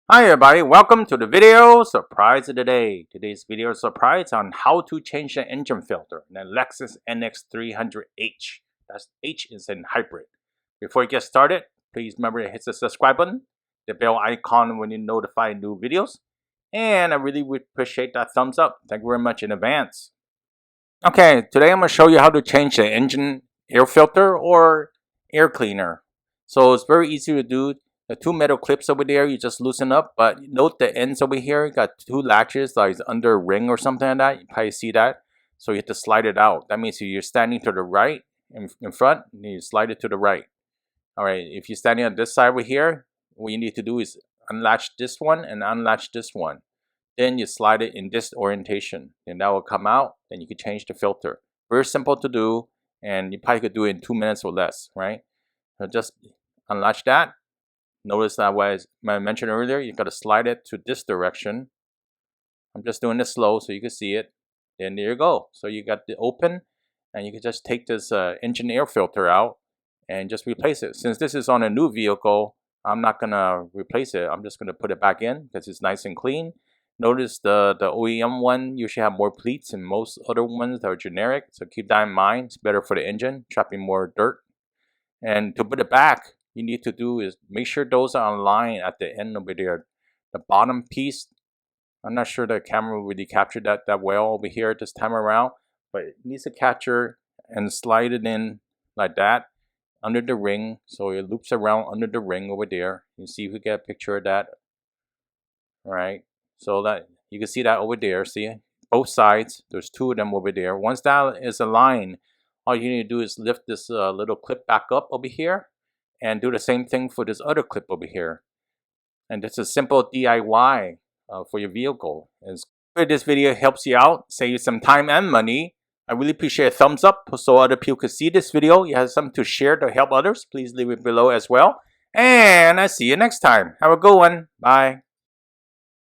Hi everybody, welcome to the video surprise of the day. Today's video surprise on how to change the engine filter in the Lexus NX300h. That's H is in hybrid. Before you get started, please remember to hit the subscribe button, the bell icon when you notify new videos, and I really would appreciate that thumbs up. Thank you very much in advance. Okay, today I'm going to show you how to change the engine air filter or air cleaner. So it's very easy to do. The two metal clips over there, you just loosen up, but note the ends over here, you got two latches like it's under a ring or something like that. You probably see that. So you have to slide it out. That means you're standing to the right in front, and you slide it to the right. All right, if you're standing on this side over here, what you need to do is unlatch this one and unlatch this one. Then you slide it in this orientation, and that will come out. Then you can change the filter. Very simple to do, and you probably could do it in 2 minutes or less, right? So just unlatch that. Notice that as I mentioned earlier, you got to slide it to this direction. I'm just doing this slow so you can see it. And there you go. So you got the open, and you can just take this engine air filter out and just replace it. Since this is on a new vehicle, I'm not gonna replace it. I'm just gonna put it back in because it's nice and clean. Notice the OEM one usually have more pleats and most other ones that are generic. So keep that in mind. It's better for the engine, trapping more dirt. And to put it back, you need to do is make sure those are aligned at the end over there. The bottom piece, I'm not sure the camera really captured that well over here this time around, but it needs to capture and slide it in like that under the ring, so it loops around under the ring over there. You see if we get a picture of that. All right, so that you can see that over there. See both sides. There's two of them over there. Once that is aligned, all you need to do is lift this little clip back up over here and do the same thing for this other clip over here. And it's a simple DIY for your vehicle. And if this video helps you out, save you some time and money, I really appreciate a thumbs up so other people could see this video. You have something to share to help others, please leave it below as well. And I see you next time. Have a good one. Bye.